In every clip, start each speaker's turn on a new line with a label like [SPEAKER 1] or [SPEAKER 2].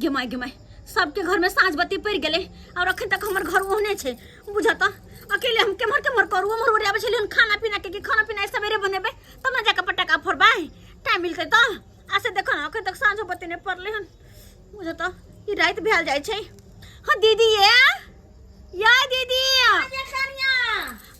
[SPEAKER 1] गे my सबके घर में साँझ बत्ती पड़ गए और अखन तक हमर घर ओहने छे बुझता अकेले हम केमर करू हमर ओरे आबे छलियन खाना पीना सवेरे बनेबे तब ना जाके पटाखा फोड़बे टाइम मिलते तो आसे देखो ना अखन तक साँझ बत्ती नहीं पड़ले हन बुझता ई रात भेल जाय छे। हां दीदी या दीदी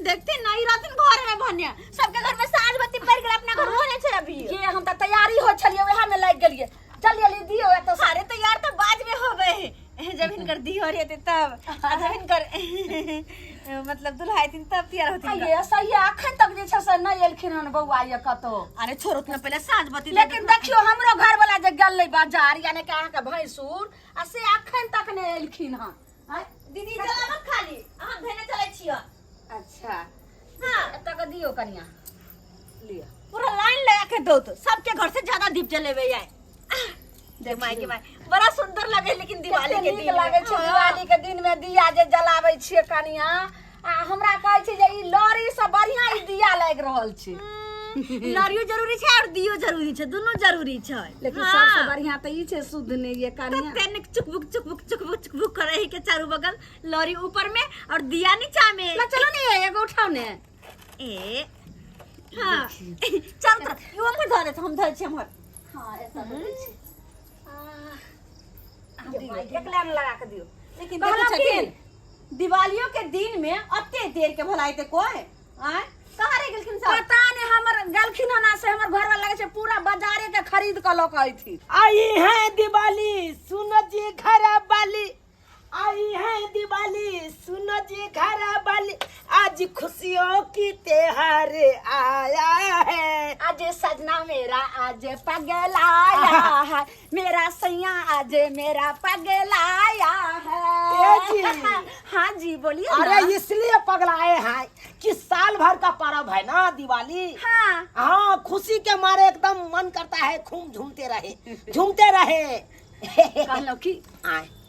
[SPEAKER 1] देखते नहीं रात घर में भन्या सबके घर में साँझ बत्ती पड़ गए अपना घर ओहने छे अभी
[SPEAKER 2] ये हम त तैयारी हो छलिए वहा में लाग गेलिए चलिए ली दियो तो
[SPEAKER 1] सारे तैयार तो बाद में हो गए जब इनकर दी हो रही थी तब जब इनकर मतलब दुल्हा दिन तब तैयार होती
[SPEAKER 2] ये सही है अखन तक जे छ से नहीं एलखिन हन बौआ ये कतो
[SPEAKER 1] अरे छोरो तुम पहले साँझ बत्ती
[SPEAKER 2] लेकिन देखियो हमरो घर वाला जे गल्ले बाजार यानी के आके भैंसुर आ से अखन तक नहीं एलखिन हन
[SPEAKER 1] दीदी चला मत खाली हम भेने चले छियो।
[SPEAKER 2] अच्छा
[SPEAKER 1] हां
[SPEAKER 2] एत के दियो कनिया लियो
[SPEAKER 1] पूरा लाइन लगा के दो तो सबके घर से ज्यादा दीप जलेबे जाए देख माय के माय बड़ा सुंदर लगे लेकिन दिवाली के दिन
[SPEAKER 2] लागे छै दिवाली के दिन में दिया जे जलावे छिए कनिया आ हमरा कहै छै जे ई लॉरी से बढ़िया ई दिया लाग रहल छै
[SPEAKER 1] लॉरियो जरूरी छै और दियो जरूरी छै दोनों जरूरी छै
[SPEAKER 2] लेकिन सबसे बढ़िया त ई छै शुद्ध ने ये कनिया
[SPEAKER 1] तेने चुकबुक करे ही के चारों बगल लॉरी ऊपर में और दिया नीचा में
[SPEAKER 2] ना चलो ने एगो उठाओ ने
[SPEAKER 1] ए हां चल तर यो हम धरे हम धरे छी हमर
[SPEAKER 2] हां ऐसा धरे छी एक लाइन लगा के दियो
[SPEAKER 1] लेकिन देखो छथिन दिवालियों के दिन में अत्ते देर के भलाइते कोई आय कहां रे गेलखिन सब
[SPEAKER 2] पता ने हमर गलखिन ना से हमर घर वाला लगे छै पूरा बाजारे के खरीद के लोक आई थी
[SPEAKER 3] आई है दिवाली सुनो जी घर वाली आई है दिवाली सुनो जी घर वाली आज खुशियों की त्योहार आया है
[SPEAKER 2] आज सजना मेरा आज पगलाया है मेरा सैया आज मेरा पगलाया है। हाँ जी बोलिए
[SPEAKER 3] अरे इसलिए पगलाए हैं कि साल भर का पर्व है ना दिवाली। हाँ खुशी के मारे एकदम मन करता है खूब झूमते रहे
[SPEAKER 2] कहलो कि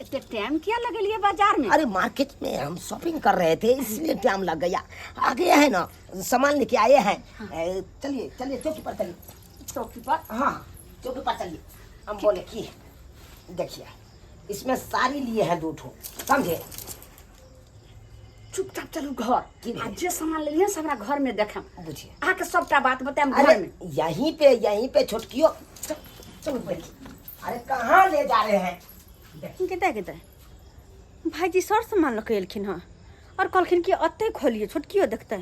[SPEAKER 2] इतने टाइम क्या लगलिए बाजार में?
[SPEAKER 3] अरे मार्केट में हम शॉपिंग कर रहे थे इसलिए टाइम लग गया। आगे है ना सामान लेके आए हैं। चलिए चलिए चौकी पर चलिए।
[SPEAKER 2] चौकी पर?
[SPEAKER 3] हाँ चौकी पर चलिए। हम बोले कि देखिए इसमें साड़ी लिए हैं 2 ठो समझे।
[SPEAKER 2] चुपचाप चलू घर आज जे सामान ले लिए सबरा घर में देखम
[SPEAKER 3] बुझिए
[SPEAKER 2] आके सबटा बात बताएम घर में।
[SPEAKER 3] यहीं पे छोटकियो चलो बैठिए। अरे कहाँ ले जा रहे हैं?
[SPEAKER 1] केता भाईजी सर सामान लके एलखिन हां और कहलखिन कि अत्ते खोलिए छोटकियो देखते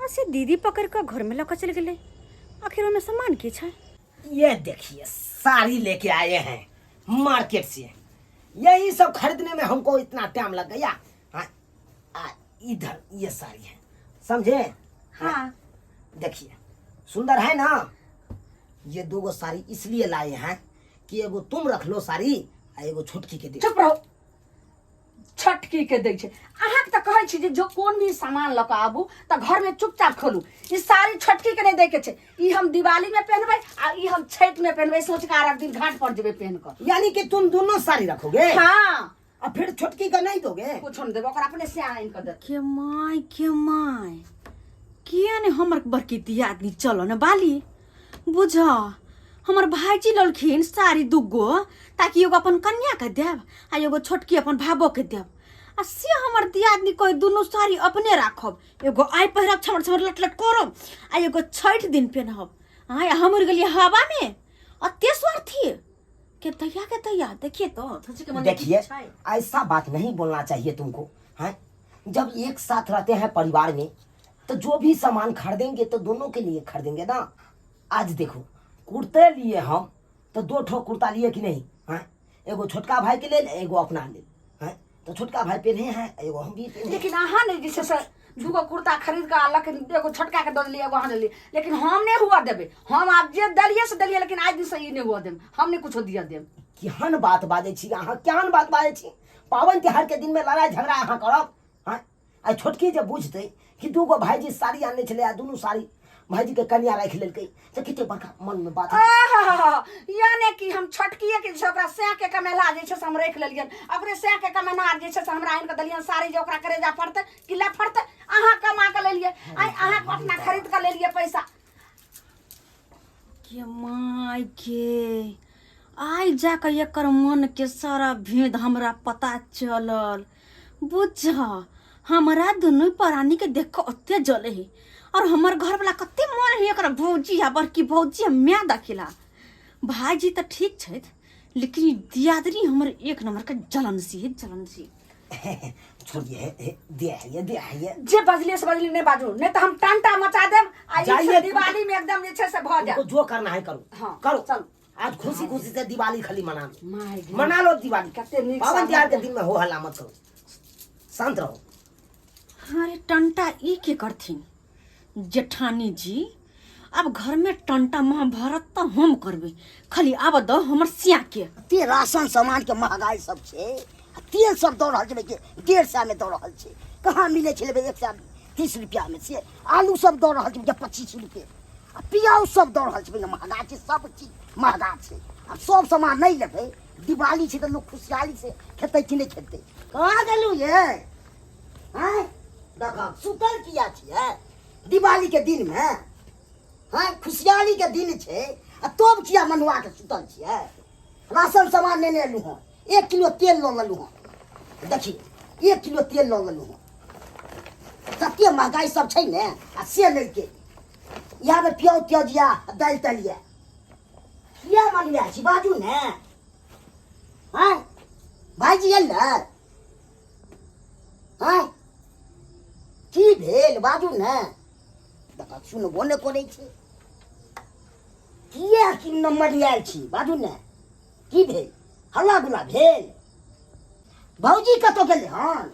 [SPEAKER 1] ऐसे दीदी पकड़ के घर में लके चल गेले आखिर में सामान की छै?
[SPEAKER 3] ये देखिए साड़ी लेके आए हैं मार्केट से। यही सब खरीदने में हमको इतना टाइम लग गया। इधर ये साड़ी है समझे।
[SPEAKER 2] हाँ
[SPEAKER 3] देखिए सुंदर है ना। ये 2 साड़ी इसलिए लाए हैं कि एगो तुम रख लो साड़ी आ एगो छोटकी के दे।
[SPEAKER 2] चुप रहो छटकी के दै छै अहाँ त कहै छी जे जो कोन भी सामान लक आबू त घर में चुपचाप खोलू। ई साड़ी छटकी के नहीं दे के छै। ई हम दिवाली में पहनबै आ ई हम छठ में पहनबै सोच के आर दिन घाट पर जेबै पहन कर।
[SPEAKER 3] यानी कि तुम दोनों साड़ी रखोगे?
[SPEAKER 2] हाँ
[SPEAKER 3] और फिर छोटकी का नहीं दोगे?
[SPEAKER 2] कुछ नहीं देबो ओकरा अपने से आइन कर दे।
[SPEAKER 1] के माय किया ने हमर बड़की दियादनी चलो न बाली बुझ हमर भाईजी ललखिन साड़ी 2 ताकि एगो अपन कन्या के देव आ एगो छोटकी अपन भाबो के देव आ से हमर दियादनी कोई दोनों साड़ी अपने राखब एगो आई पहिरब छमर लट करब आ एगो छठ दिन पहनब। हां हमर गलिए हवा में अत्ते स्वार्थी के तैया देखिए तो
[SPEAKER 3] देखिए ऐसा बात नहीं बोलना चाहिए तुमको। हैं जब एक साथ रहते हैं परिवार में तो जो भी सामान खरीदेंगे तो दोनों के लिए खरीदेंगे ना। आज देखो कुर्ते लिए हम तो 2 ठो कुर्ता लिए कि नहीं। हैं एगो छोटका भाई के लिए एगो अपना ले। हैं तो छोटका भाई पहने हैं एगो हम भी पहने।
[SPEAKER 2] लेकिन अहाँ नहीं जैसे से 2 कुर्ता खरीद के आलक एगो छोटका के दे दिए एगो अहाँ ले लेकिन हम नहीं हुआ देबे। हम आप जे दलिए से दलिए लेकिन आज दिन से ई नहीं हुआ देम हम नहीं कुछ दिया देम।
[SPEAKER 3] केहन बात बाजे छी अहाँ केहन बात बाजे छी। पावन त्योहार के दिन में लड़ाई झगड़ा अहाँ करब। हैं आ छोटकी जब बुझते कि 2 भाईजी साड़ी आने चले आ दोनों साड़ी भाईजी के कन्या रख लेलकै तो किते बड़का मन में बात
[SPEAKER 2] यानी कि हम छटकिए के ओकरा से के कमेला जे छै हम रख लेलियन ओकरे से के कमेना जे छै हमरा आइन के दलियन साड़ी जे ओकरा करे जा पड़ते किला फड़ते अहाँ कमा के लेलिए आई अहाँ अपना खरीद के लेलिए पैसा
[SPEAKER 1] के माय के आई जाकर एकर मन के सारा भेद हमरा पता चलल। बुझ हमरा दुनू प्राणी के देख के ओते जले है और हमर घर वाला कते मन है एकर भौजी आ बड़की भौजी मैं देखिला। भाईजी तो ठीक छथि लेकिन ई दियादनी हमर एक नंबर के जलनसी।
[SPEAKER 3] छोड़िए, दे आइए।
[SPEAKER 2] जे बजले से बजले नहीं बाजू, नहीं तो हम टंटा मचा देम।
[SPEAKER 3] जाइए,
[SPEAKER 2] दिवाली में एकदम जे छे से भ जाए।
[SPEAKER 3] जो करना है करो।
[SPEAKER 2] हाँ,
[SPEAKER 3] करो।
[SPEAKER 2] चल
[SPEAKER 3] आज खुशी खुशी से दिवाली खाली मना
[SPEAKER 2] माय गॉड।
[SPEAKER 3] मना लो दिवाली।
[SPEAKER 2] कते नीक
[SPEAKER 3] पावन
[SPEAKER 2] सामान
[SPEAKER 3] त्योहार के दिन में हो हल्ला मत करो, शांत रहो।
[SPEAKER 1] अरे टंटा ई के करथिन जेठानी जी? अब घर में टंटा महाभारत तो हम करबे, खाली आब दो हमर सिया के।
[SPEAKER 4] ते राशन सामान के महंगाई सब छे, तेल सब दौड़ रहल छे, 150 में दौड़ रहल छे। कहाँ मिले छे 130 रुपया में से? आलू सब दौड़ रहल छे 25 रुपये, प्याज सब दौड़ रहल छे, महंगा छे, सब चीज महंगा छे। अब सब सामान नहीं लेबै, दिवाली छे तो लोग खुशहाली से खेते कि नहीं खेते। कहाँ गेलू ये? हैं देखा सुतल किया छियै दिवाली के दिन में? हैं खुशहाली के दिन छे आ तब किया मनुआ के सुतल छियै? राशन सामान लेने एलू हँ, 1 किलो तेल लऽ लेलू हँ। देखिए 1 किलो तेल लऽ लेलू हँ। कते महंगाई सब छै ने, आ से लेके यहाँ में प्याज त्याजिया दालि तलिया किया मंगलिया छी? बाजू ने। हैं भाईजी एल हैं की भेल? बाजू ने। देखा सुनबो ने करै छै, किया कि नंबर आयल छी? बाजू ने की भेल? हल्ला गुल्ला भेल? भौजी कतौ गेलै हन?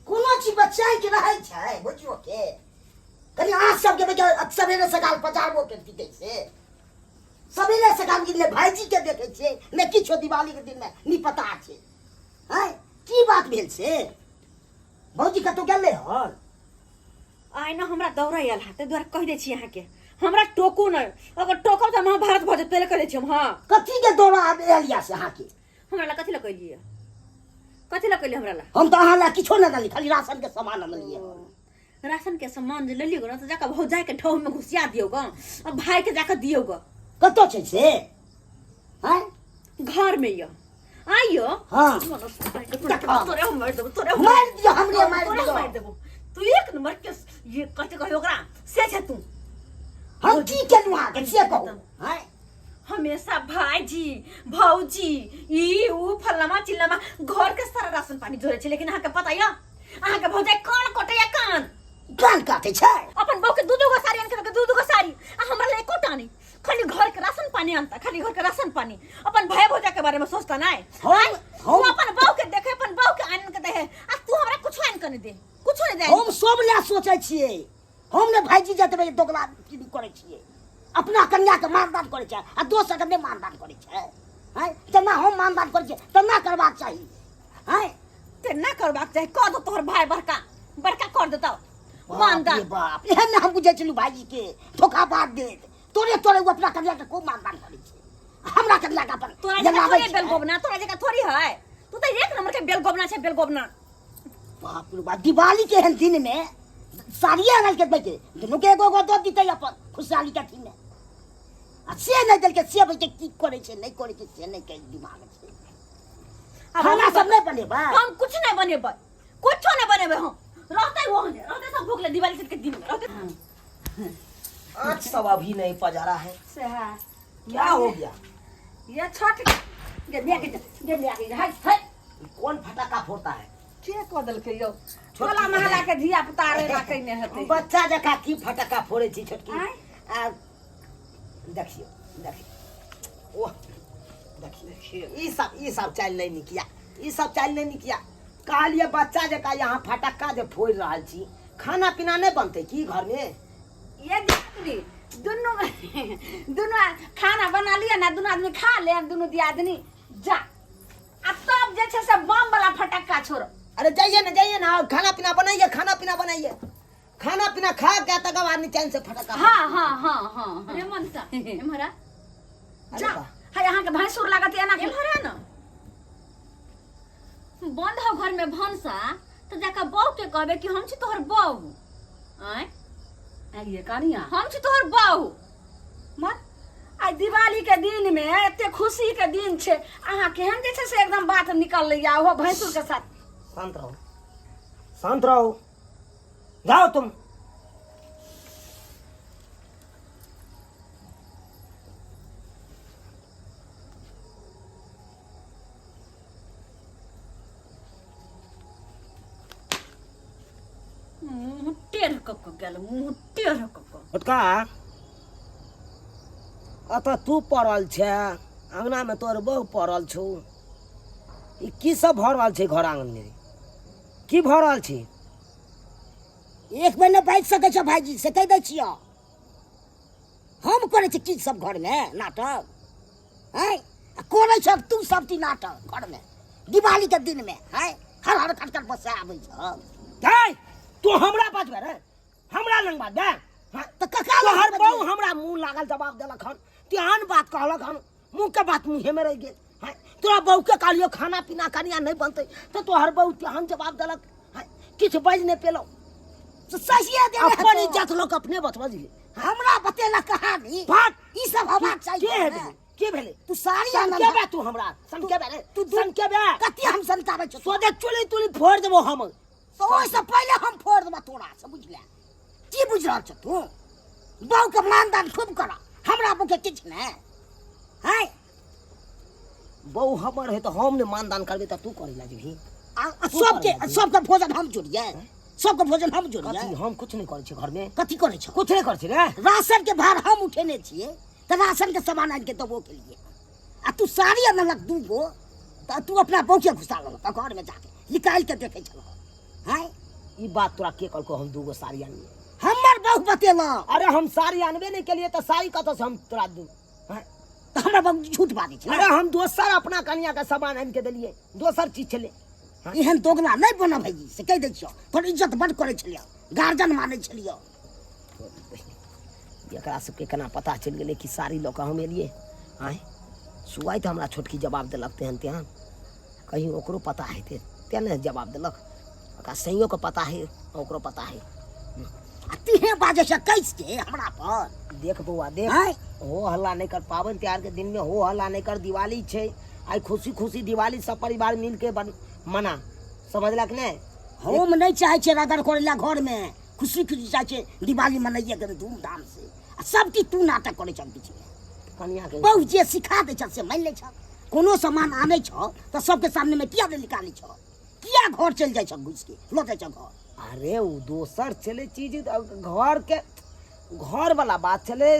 [SPEAKER 4] कोनो चीज बच्चा के रहै छै बुझियो के? कनी आँख सब के बेटा सवेरे सकाल पचारबो के पीते से, सवेरे सकाल गिरले भाईजी के देखे छे ने किछो दिवाली के दिन में नी पता छे। हैं की बात भेल से? भौजी कतौ गेलै हन?
[SPEAKER 1] आइ न हमरा दौड़ा आयल है, ते द्वारा कह दे छी यहाँ के हमरा टोकू न। अगर टोकब तो महाभारत भ जात, पहले कह दे छी हम। हां
[SPEAKER 4] कथी के दौड़ा एलिया से अहाँ के?
[SPEAKER 1] हमरा ला कथी ला कहलिए? कथी ला कहलिए हमरा ला?
[SPEAKER 4] हम तो अहाँ ला किछो न दली, खाली राशन के सामान अनलिए।
[SPEAKER 1] राशन के सामान जे लेलियो न तो जाकर भौजाई के ढौ में घुसिया दियो ग, अब भाई के जाकर दियो ग।
[SPEAKER 4] कतौ छै से? हैं
[SPEAKER 1] घर में यो आइयो।
[SPEAKER 4] हाँ
[SPEAKER 1] तोरे हम मार देबो, तोरे
[SPEAKER 4] मार दियो, हमरे मार
[SPEAKER 1] तोरे
[SPEAKER 4] दियो।
[SPEAKER 1] मार देबो। तू एक नंबर के ये कथी कहियो ओकरा से छे तू।
[SPEAKER 4] हम की केलु अहाँ के से कहू? हैं
[SPEAKER 1] हमेशा भाईजी भौजी ई ऊ फल्लामा चिल्लामा घर के सारा राशन पानी जोरे छे, लेकिन अहाँ के पता या अहाँ के भौजाई कान कटैया
[SPEAKER 4] कान काटे छै?
[SPEAKER 1] अपन बहू के दू गो साड़ी आन के दू गो साड़ी आ हमरा ले एकोटा नहीं, खाली घर के राशन पानी आनता, खाली घर के राशन पानी। अपन भाई भौजा के बारे में सोचता नहीं। हम अपन बहू के देखे, अपन बहू के आन के दे आ तू हमरा कुछ आन के नहीं दे, कुछ नहीं दे।
[SPEAKER 4] हम सब ला सोचै छियै, हम ने भाईजी जतबे दोगला की करै छियै, अपना कन्या के मानदान करै छै आ दोसर के नहीं मानदान करै छै। हैं जना हम मानदान करै छियै तना करबाक चाही। हैं
[SPEAKER 1] ते ना करबाक चाही, कह दो तोहर भाई बड़का बड़का कर देता मानदान।
[SPEAKER 4] बाप एहन ने हम बुझै छलु भाईजी के धोखा बात देत। तोरे तोरे वो अपना कन्या के खूब मानदान करै छै, हमरा कन्या के अपन
[SPEAKER 1] तोरा जगह थोड़ी बेलगोबना, तोरा जगह थोड़ी है। तू तो एक नंबर के बेलगोबना छे, बेलगोबना।
[SPEAKER 4] बाप रे बाप दिवाली के एहन दिन में साड़िया आनल के बैठे दुनू के एगो दो दीते अपन खुशहाली के दिन में। आ से नहीं दल के से बैठे की करे छै नहीं करे छै से नहीं के दिमाग में छै। खाना सब नहीं बनेबा?
[SPEAKER 1] हम कुछ नहीं बनेबै, कुछ नहीं बनेबै। हम रहते वो रहते सब भूख ले दिवाली के दिन में रहते।
[SPEAKER 3] आज सब अभी नहीं पजारा है,
[SPEAKER 2] से है
[SPEAKER 3] क्या हो गया?
[SPEAKER 2] ये छठ के ले के है
[SPEAKER 3] कौन फटाका फोड़ता है?
[SPEAKER 2] के क दल के यो टोला महला के धिया पुता रे राखै ने हेतै।
[SPEAKER 3] बच्चा जका की फटाका फोड़े छी छोटकी?
[SPEAKER 2] आँय?
[SPEAKER 3] आ देखियो ओह देखियो ई सब चाल नहीं निकिया, ई सब चाल नहीं निकिया। कहलिए बच्चा जका यहाँ फटाका जे फोड़ रहल छी, खाना पीना नहीं बनते की घर में?
[SPEAKER 2] ये दियादनी दुनू खाना बना लिया ना, दुनू आदमी खा ले, दुनू दियादनी जा। आ तब जे छै से बम वाला फटक्का छोड़ो।
[SPEAKER 3] अरे जाइए ना खाना पीना बनाइए, खाना पीना बनाइए, खाना पीना खा के तक बाद चैन से फटाका।
[SPEAKER 2] हाँ
[SPEAKER 1] अरे मनसा एमहरा
[SPEAKER 2] जा है यहाँ के भैंसुर लागत है ना
[SPEAKER 1] एमहरा न बंद हो घर में भंसा, तो जाकर बहू के कहबे कि हम छी तोहर बहू। आय
[SPEAKER 2] ये कनिया
[SPEAKER 1] हम छी तोहर बहू
[SPEAKER 2] मत आज दिवाली के दिन में एते खुशी के दिन छे, अहाँ केहन जे छे से एकदम बात निकल लिया हो भैंसुर के साथ।
[SPEAKER 3] शांत रहो, शांत रहो, जाओ तुम।
[SPEAKER 1] मुँह टेढ़ कक गेल, मुँह टेढ़ कक।
[SPEAKER 3] छोटका अतः तू पड़ल छे, अंगना में तोर बहु पड़ल छौ, ई की सब भ रहल छे घर आंगन में? की भ रहल छे?
[SPEAKER 4] एक महीने बैठ सकै छ भाईजी से कह दै छियो। हम करे छी की सब घर में नाटक हैं, करे छ तू सब ती नाटक घर में दिवाली के दिन में हैं, हर हर खट खट बसे आबै छ।
[SPEAKER 3] गई तू हमरा बाजबे रे, हमरा लंग बात दे।
[SPEAKER 4] तो कका
[SPEAKER 3] तो हर बहु हमरा मुंह लागल जवाब देलक हन, त्यान बात कहलक हन, मुंह के बात मुंहे में रह गेल। हैं तोरा बहु के कहलियो खाना पीना कनिया नहीं बनते तो तोहर बहु त्यान जवाब देलक। हैं किछ बाज नहीं पेलो,
[SPEAKER 4] तो सहिए दे
[SPEAKER 3] अपन इज्जत लोग अपने बतबजी।
[SPEAKER 4] हमरा बतेला कहानी
[SPEAKER 3] बात
[SPEAKER 4] ई सब हवा चाहिए।
[SPEAKER 3] के भेले
[SPEAKER 4] तू सारी
[SPEAKER 3] सन
[SPEAKER 4] आनंद
[SPEAKER 3] के बे, तू हमरा सन के बे रे,
[SPEAKER 4] तू
[SPEAKER 3] सन के बे
[SPEAKER 4] कति हम संतावे छ।
[SPEAKER 3] सोदे चुली तुली फोड़ देबो हम।
[SPEAKER 4] तो ओइसे पहले हम फोड़ देबा तोरा से, बुझले? की बुझ रहल छ तू? बहु के मानदान खूब कर, हमरा बुके किछ ने हैं।
[SPEAKER 3] बहु हमर है तो हम ने मानदान करबे त तू करी लाजही।
[SPEAKER 4] सबके भोजन हम जोड़िए, सबके भोजन हम जोड़िए।
[SPEAKER 3] कथी हम कुछ नहीं करै छी घर में,
[SPEAKER 4] कथी करे छ?
[SPEAKER 3] कुछ नहीं करै छी रे।
[SPEAKER 4] राशन के भार हम उठेने छिए, तो राशन के सामान आन के देबो के लिए आ तू साड़ी अनलक दूगो, तो तू अपना बहुके घुसा ललक घर में जाके निकाल के देखे छल हैं।
[SPEAKER 3] ई बात तोरा के कहलको हम दूगो साड़ी आनिए?
[SPEAKER 4] हमर बहु बतेला।
[SPEAKER 3] अरे हम साड़ी आनबे नहीं के लिए तो साड़ी कत से हम तोरा दू? हैं
[SPEAKER 4] तो हमरा बहु झूठ बाजै छ।
[SPEAKER 3] अरे हम दोसर अपना कनिया का सामान आन के देलिए, दोसर चीज छले।
[SPEAKER 4] एहन दोगला नहीं बना भाईजी से कह दै छियो। तोर इज्जत बड़ करे छलियो, गार्जियन माने छलियो।
[SPEAKER 3] एकरा सबके केना पता चल गेले कि साड़ी लऽ कऽ हम एलिए? आय सुआइ तो हमरा छोटकी जवाब देलक तेहन तेहन, कहीं ओकरो पता है तेने जवाब देलक। ओकरा सहियो के पता है, ओकरो पता है।
[SPEAKER 4] आ तिहे बाजे से कैस के हमरा पर।
[SPEAKER 3] देख बउआ देख,
[SPEAKER 4] हैं
[SPEAKER 3] हो हल्ला नहीं कर, पावन त्योहार के दिन में हो हल्ला नहीं कर। दिवाली छे आई, खुशी खुशी दिवाली सब परिवार मिल के मना, समझलक ने?
[SPEAKER 4] हम नहीं चाहे छे रगड़ करेला घर में, खुशी खुशी चाहे छे दिवाली मनाइए के धूमधाम से। आ सब की तू नाटक करे छ पीछे।
[SPEAKER 3] कनिया के
[SPEAKER 4] बहु जे सिखा दे छ से मान ले छ। कोनो सामान आने छ तो सबके सामने में किया दे निकाली छ, किया घर चल जाय छ घुस के लौटे छ घर।
[SPEAKER 3] अरे वो दोसर चले चीज, घर के घर वाला बात चले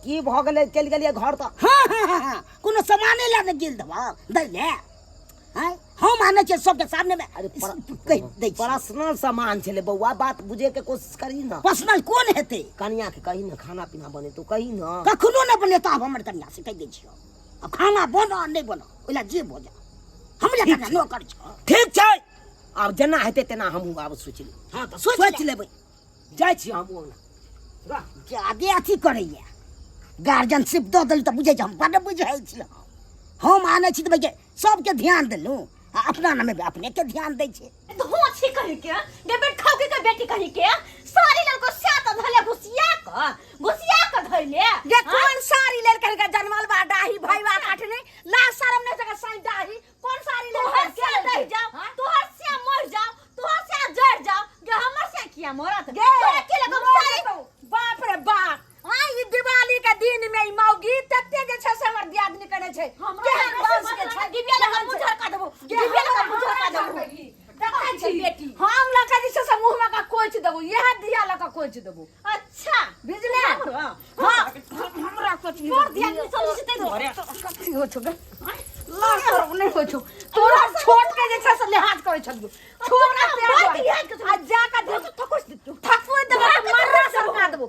[SPEAKER 3] की भ गेले, चल गेलिए घर तो।
[SPEAKER 4] हाँ कोनो सामाने ला दे गेल दबा दै ले हैं। हम आने छे सबके सामने में।
[SPEAKER 3] अरे
[SPEAKER 4] कह दै छी
[SPEAKER 3] पर्सनल सामान चले बउआ, बात बुझे के कोशिश करी ना।
[SPEAKER 4] पर्सनल कौन हेते?
[SPEAKER 3] कनिया के कही ना खाना पीना बने तो कही ना।
[SPEAKER 4] कखनो न बने तो अब हमर कन्या से कह दै छियो। अब खाना बना नहीं बना ओला जे भोजा हमले कन्या नो कर छ।
[SPEAKER 3] ठीक छै, अब जेना हेते तेना हमहू आब सोच ली।
[SPEAKER 4] हां तो सोच लेबै।
[SPEAKER 3] जाय छी हमहू ना
[SPEAKER 4] जादे अथी करैया, गार्जियनशिप दऽ देली तऽ बुझै छ हम बड़ बुझै छी। हम आने छी तऽ भाई सबके ध्यान देलू, अपना नामे अपने के ध्यान दै छै।
[SPEAKER 1] तो हो छी कहि के डेबिट खाओ के बेटी कहि के सारी लड़को सात धले घुसिया के धइले।
[SPEAKER 2] ये कौन साड़ी लेल कर जन्मल बा डाही भईवा काटने ला शरम नहीं जगह साई डाही कौन साड़ी लेल
[SPEAKER 1] तोहर से रह जाओ, तोहर से मर जाओ, तोहर से जड़ जाओ, जे हमर से किया मरत? तोरा के लगम सारी
[SPEAKER 2] बाप रे बाप। हां ई दिवाली के दिन में ई मौगी तत्ते जे छै से हमर दियादनी करे छै। केहन वंश के छै?
[SPEAKER 1] दिव्या लगा मुझर का देबो, दिव्या लगा मुझर का देबो।
[SPEAKER 2] देखै छी बेटी हम लका जे छै से मुंह में का कोइच देबो, यह दिया लका कोइच देबो।
[SPEAKER 1] अच्छा
[SPEAKER 2] बुझले? हां हमरा कोइच
[SPEAKER 1] छोड़ दिया नि समझ से दो।
[SPEAKER 2] कथी हो छ गे? ला शरम नहीं हो छ। तोरा छोट के जे छै से लिहाज करे छ। छोरा ते आ जा का दे ठकुस दे ठकुस देबो मर्रा सब का देबो।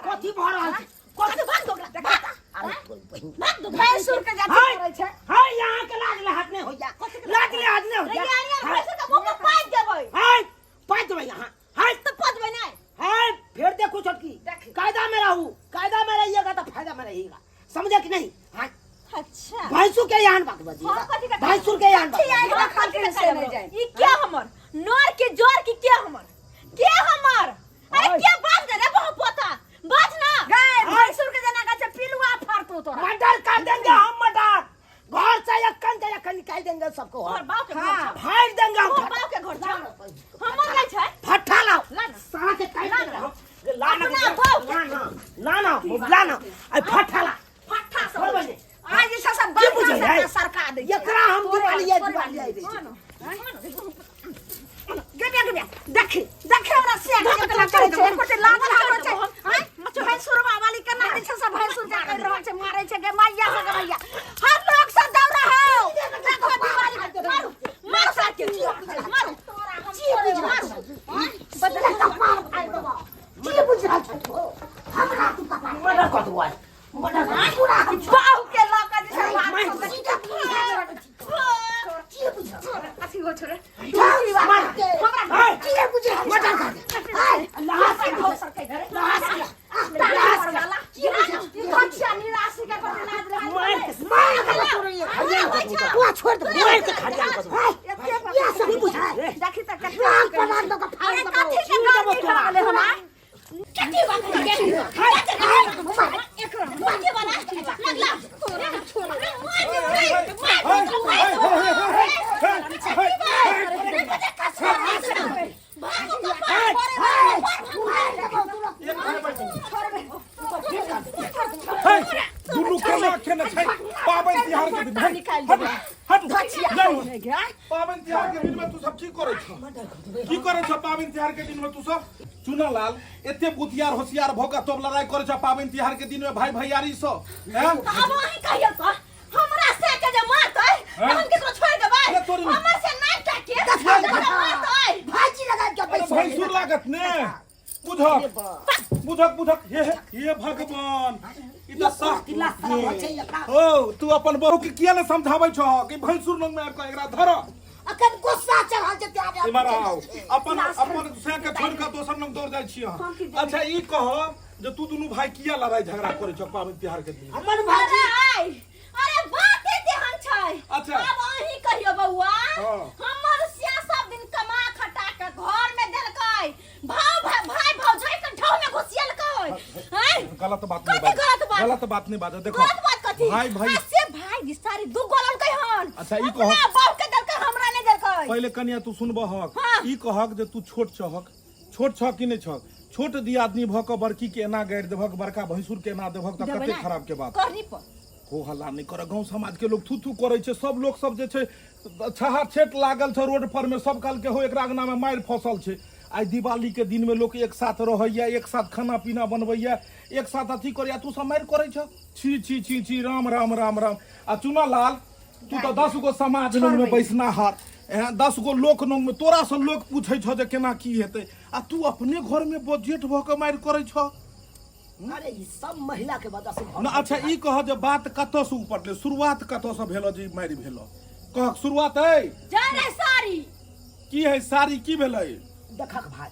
[SPEAKER 3] कथी भ रहल छै?
[SPEAKER 1] कथी भाग दोगला देखा।
[SPEAKER 3] अरे तोर बहिन
[SPEAKER 1] भाग दो
[SPEAKER 2] भैंसुर के जाति करे छै।
[SPEAKER 3] हाय यहां के लाज ले हाथ नहीं हो जा, लाज ले हाथ नहीं हो जा।
[SPEAKER 1] यानी भैंसुर का मुंह पे पाइप देबै।
[SPEAKER 3] हाय पाइप देबै यहां, हाय
[SPEAKER 1] तो पदबै नहीं।
[SPEAKER 3] हाय फिर देखो छोटकी, कायदा में रहू, कायदा में रहिएगा तो फायदा में रहिएगा, समझे कि नहीं? हाय
[SPEAKER 1] अच्छा
[SPEAKER 3] भैंसुर के यहाँ बात बजिएगा, भैंसुर के यहाँ बात।
[SPEAKER 1] ई क्या हमर नर के जोर की क्या हमर के हमर? अरे क्या बात करे बहु पोता बाज ना
[SPEAKER 2] गए भैंसुर के जना का पिलुआ फाड़तो तोरा
[SPEAKER 3] मर्डर कर देंगे हम, मर्डर घर से एक निकाल देंगे सबको।
[SPEAKER 1] और बाप के घर
[SPEAKER 2] हाँ।
[SPEAKER 1] छौ।
[SPEAKER 3] फाड़ देंगे हम,
[SPEAKER 1] तोहर बाप के घर छौ। हमर नहीं छै।
[SPEAKER 3] फट्टा लाओ
[SPEAKER 1] लाना।
[SPEAKER 3] सारा के काट
[SPEAKER 1] लाना।
[SPEAKER 3] देंगे हम। लाना
[SPEAKER 1] अपना बाप के।
[SPEAKER 3] लाना आई फट्टा ला
[SPEAKER 2] फट्ठा
[SPEAKER 3] छोड़
[SPEAKER 2] सब
[SPEAKER 3] बने।
[SPEAKER 2] आज ई सब
[SPEAKER 3] की बुझे
[SPEAKER 2] बात
[SPEAKER 3] है?
[SPEAKER 2] सरकार दे
[SPEAKER 3] एकरा हम दिवाली आई दे
[SPEAKER 2] गबिया देखी देखे हमरा से केतना करे छै एको ते लाग लागल छै हैं मछ भैंसुर वाली केना दै छै सब भैंसुर के कर रहल छै मारै छै गे मैया से गे मैया हर लोग सब दौड़ा हो देखो दिवाली मारू मार साके मारू जी मारू बदला का मार खाई दबा
[SPEAKER 3] की बुझा छो हमरा तू पता मर्डर कर दुआ मर्डर पूरा
[SPEAKER 2] बाहु के लका जे सब बात
[SPEAKER 3] की बुझा
[SPEAKER 2] अथी हो छोरे
[SPEAKER 3] मार
[SPEAKER 2] हमरा
[SPEAKER 3] की बुझा मर्डर कर
[SPEAKER 2] अल्लाह से हो सके घरे अल्लाह से वाला ये कच्छा निराशी का कोते नाद रहा
[SPEAKER 3] मार पूरा छोड़ दे मार के खा जा
[SPEAKER 2] ये सब बुझा देखी त कच्छा पलान दो का फाड़ दो कथि के गाल निकाले हम कथि बात के एकरा बाकी वाला लगला छोड़
[SPEAKER 5] दुनू केना केना छै पाबनि तिहार के दिन हट पाबनि तिहार के दिन में तू सब की करे छ पाबनि तिहार के दिन में तू सब चुना लाल एते बुधियार होशियार भोका तब लड़ाई करे छ पाबनि तिहार के दिन में भाई भैयारी सो हैं
[SPEAKER 1] अब वही कहियो तो हमरा से के जे मारतै हम केकरो छोड़ देबै
[SPEAKER 5] अरे तोरी
[SPEAKER 1] हमर से नहीं टाके मारतै
[SPEAKER 3] भाजी लगा के पैसा
[SPEAKER 5] भैंसुर लागत ने बुझक हे भगवान ई त सब ओ तू अपन बहू के किया न समझाबै छ कि भैंसुर लंग में आब के एकरा धर
[SPEAKER 3] अखन गुस्सा चढ़ल छै त्यारे
[SPEAKER 5] इमर आओ अपन से के छोड़ के दोसर लंग दौड़ जाय छी अच्छा ई कह जे तू दुनू भाई किया लड़ाई झगड़ा करे छ पाबनि तिहार के दिन
[SPEAKER 3] हमर भाजी
[SPEAKER 1] अरे बात तेहन छै
[SPEAKER 5] अच्छा।
[SPEAKER 1] अब अही कहियो बौआ
[SPEAKER 5] हाँ।
[SPEAKER 1] हमर सिया सब दिन कमा खटा के घर में देलकै भाई भौजाई के ठाव में घुसियलकै हैं
[SPEAKER 5] गलत बात
[SPEAKER 1] कथी
[SPEAKER 5] नहीं
[SPEAKER 1] गलत बात?
[SPEAKER 5] गलत बात नहीं बात देखो
[SPEAKER 1] गलत बात कथी
[SPEAKER 5] भाई भाई
[SPEAKER 1] से भाई दिसारी दू गोलन कहन
[SPEAKER 5] अच्छा, ई
[SPEAKER 1] अपना
[SPEAKER 5] कहो।
[SPEAKER 1] बाप के देलकै हमरा नहीं देलकै
[SPEAKER 5] पहले कनिया तू सुनबहक
[SPEAKER 1] हाँ।
[SPEAKER 5] ई कहक जे तू छोट छहक छोट छ कि नहीं छक छोट दी आदमी भ के बड़की के एना गाड़ि देभक बड़का भैंसुर के एना देभक त कते खराब के बात
[SPEAKER 1] करनी पर
[SPEAKER 5] हो हल्ला नहीं कर गांव समाज के लोग थू थू करे छै सब लोग सब जे छै छहा छेट लागल छै रोड पर में सब काल के हो एकरा अंगना में मारि फसल छै आई दिवाली के दिन में लोग एक साथ रहैया एक साथ खाना पीना बनबैया एक साथ अथी करैया तू सब मारि करे छ छी छी छी छी राम राम राम राम आ चुना लाल तू तो 10 गो समाज लोग में बैसना हार 10 गो लोक लोग में तोरा से लोग पूछे छ जे केना की हेतै आ तू अपने घर में बजेट भ के मारि करे छ
[SPEAKER 3] अरे ई सब महिला के वजह से
[SPEAKER 5] ना अच्छा ई कह जे बात कतौ से ऊपर ले शुरुआत कतौ से भेलो जे मारि भेलो कह शुरुआत है
[SPEAKER 1] जा रे सारी
[SPEAKER 5] की है साड़ी की भेलै
[SPEAKER 3] देखक भाई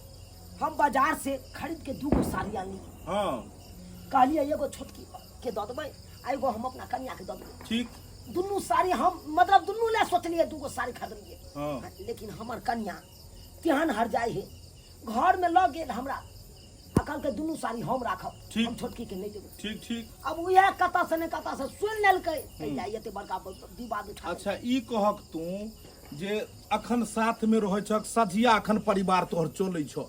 [SPEAKER 3] हम बाजार से खरीद के 2 गो साड़ी आनली
[SPEAKER 5] हाँ
[SPEAKER 3] कहलिए एगो छोटकी के दऽ देबै आ एगो हम अपना कन्या के दऽ देबै
[SPEAKER 5] ठीक
[SPEAKER 3] दुनू साड़ी हम मतलब दुनू ले सोचलिए 2 गो साड़ी खरीदलिए
[SPEAKER 5] हाँ
[SPEAKER 3] लेकिन हमर कन्या तेहन हर जाय है घर में लऽ गेल हमरा अकल के दुनू साड़ी हम राखब
[SPEAKER 5] ठीक।
[SPEAKER 3] हम छोटकी के नहीं देबै
[SPEAKER 5] ठीक ठीक
[SPEAKER 3] अब उहे कता से ने कता से सुन लेलकै एते बड़का विवाद उठा
[SPEAKER 5] अच्छा ई कहक तू जे अखन साथ में रहै छक सझिया अखन परिवार तोहर चलै छ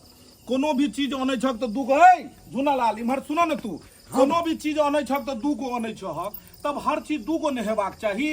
[SPEAKER 5] कोनो भी चीज आनै छक त 2 गो है झुनालाल इम्हर सुनो न तू कोनो भी चीज आनै छक त 2 गो आनै छहक तब हर चीज 2 गो ने हेबाक चाही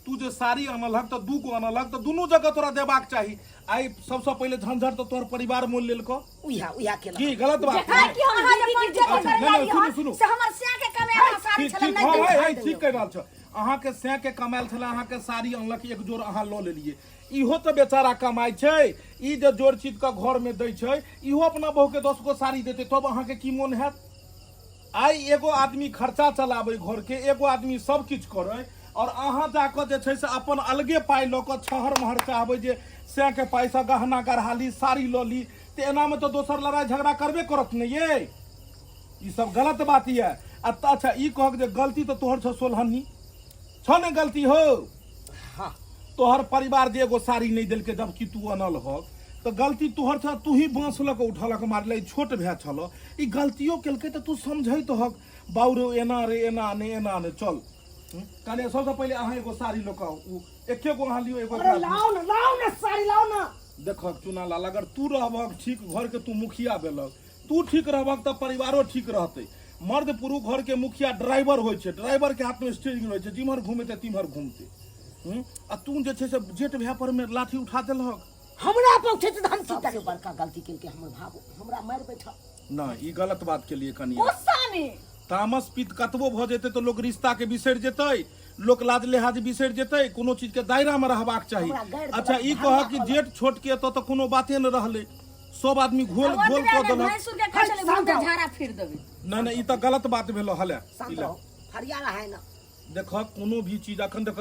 [SPEAKER 5] तू जे साड़ी आनलहक त 2 गो आनलहक त दुनू जगह तोरा देबाक चाही आई सबसे पहले झंझट तो तोहर परिवार मोल लेलको
[SPEAKER 3] उहा केला
[SPEAKER 5] की गलत बात
[SPEAKER 1] देखा कि हम दीदी के
[SPEAKER 5] अच्छा, नहीं, सुनू, सुनू।
[SPEAKER 2] से हमर सिया के कमे साड़ी
[SPEAKER 5] ठीक
[SPEAKER 2] छलन
[SPEAKER 5] ठीक हाँ
[SPEAKER 2] नहीं
[SPEAKER 5] हाँ ठीक कह रहल छ अहाँ के सै के कमायल छला अहाँ के साड़ी अनलक एक जोड़ अहाँ ल लेलिए इहो तो बेचारा कमाई छै ई जे जोड़ चीज के घर में दै छै इहो अपना बहू के 10 गो साड़ी देते तब अहाँ के की मोन हैत आई एगो आदमी खर्चा चलाबै घर के एगो आदमी सब किछ करे और अहाँ जाकर जे छै से अपन अलगे पाई ल के छहर महर चाहबै जे सै के पैसा गहना गरहाली साड़ी ल ली ते एना में तो दोसर लड़ाई झगड़ा करबे करत नहीं ये ई सब गलत बात ये अच्छा ई कहक जे गलती तो तोहर छ सोलहनी छ ने गलती हो
[SPEAKER 3] हाँ
[SPEAKER 5] तोहर परिवार जे एगो साड़ी नहीं दिल के जबकि तू अनल हो तो गलती तोहर था, तू ही बांस लक उठलक मारले, ई छोट भै छलो, ई गलतियों केलकै तो तू समझै तो हक बाउरो एना रे एना ने चल। कने सबसे पहले अहाँ एगो साड़ी लोकाओ, उ एके गो अहाँ लियो, एगो
[SPEAKER 3] अरे लाओ ना साड़ी लाओ ना।
[SPEAKER 5] देखक चुना लाल, अगर तू रहबक ठीक, घर के तू मुखिया भेलक, तू ठीक रहबक तो परिवारो ठीक रहते। मर्द पुरुष घर के मुखिया ड्राइवर होइ छै, ड्राइवर के हाथ में स्टीयरिंग रहै छै, जिम्हर घूमेते तिम्हर घूमते। आ तू जे छै से जेठ भै पर में लाठी उठा देलहक।
[SPEAKER 3] हमरा पहुंचे तो हम की करे, बड़का गलती केलके हमर भागो, हमरा मार बैठा
[SPEAKER 5] ना, ई गलत बात के लिए कनिया।
[SPEAKER 2] गुस्सा में
[SPEAKER 5] तामस पित कतबो भ जेतै तो लोग रिश्ता के बिसरि जेतै, लोक लाज लिहाज बिसरि जेतै, कोनो चीज के दायरा में रहबाक चाही।
[SPEAKER 3] हमरा गैर
[SPEAKER 5] अच्छा ई कह कि जेठ छोट के तो कोनो बाते न रहलै, सब आदमी घोल घोल क देलक।
[SPEAKER 2] भैंसुर के खसले घूम के झाड़ा फिर देबे।
[SPEAKER 5] ना ई तो गलत बात भेलो। हले
[SPEAKER 3] शांत रहो, फरिया रहा है ना।
[SPEAKER 5] देख कोनो भी चीज अखन देख,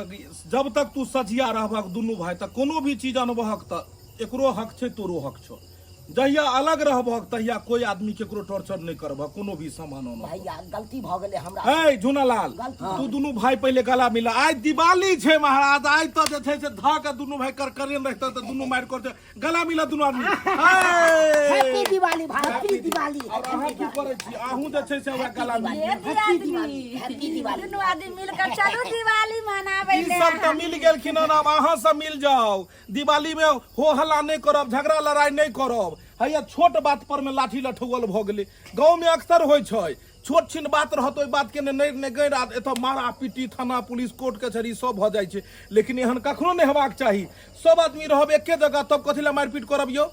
[SPEAKER 5] जब तक तू सजिया रहबक दुनू भाई, तक कोनो भी चीज अनबहक त एकरो हक छै तोरो हक छौ। जहिया अलग रहबक तहिया कोई आदमी केकरो टॉर्चर नहीं करबक, कोनो भी सामान न।
[SPEAKER 3] भैया गलती भ गेले हमरा।
[SPEAKER 5] ए झुनालाल, तू दुनू भाई पहले गला मिला। आज दिवाली छै महाराज, आज तो जे छै से धा के दुनू भाई करकरेन रहता त दुनू मार करते, गला मिला दुनू आदमी।
[SPEAKER 3] हैप्पी दिवाली भाई, हैप्पी दिवाली।
[SPEAKER 5] और अहाँ की करे छी, आहू जे छै से ओकरा गला मिला।
[SPEAKER 3] हैप्पी दिवाली।
[SPEAKER 2] दुनू आदमी मिलकर चलो दिवाली मनाबे
[SPEAKER 5] ई
[SPEAKER 2] ले।
[SPEAKER 5] सब त मिल गेलखिन हन, अब अहाँ सब मिल जाओ। दिवाली में हो हल्ला नहीं करब, झगड़ा लड़ाई नहीं करब। हैया छोट बात पर में लाठी लठौल भ गेलै, गांव में अक्सर होइ छै। छोट छिन बात रहत, ओइ बात के नहीं गैर एतऽ मारा पीटी, थाना पुलिस कोर्ट कचहरी सब भ जाइ छै। लेकिन एहन कखनो नहीं हेबाक चाही। सब आदमी रहब एके जगह, तब कथी ला मारपीट करब यौ।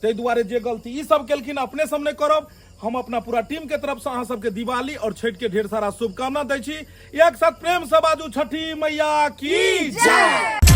[SPEAKER 5] ताहि दुआरे जे गलती ई सब केलखिन अपने सब नहीं करब। हम अपना पूरा टीम के तरफ से अहाँ सबके दिवाली और छठ के ढेर सारा शुभकामना दै छी। एक साथ प्रेम से बाजू छठी मैया की जय।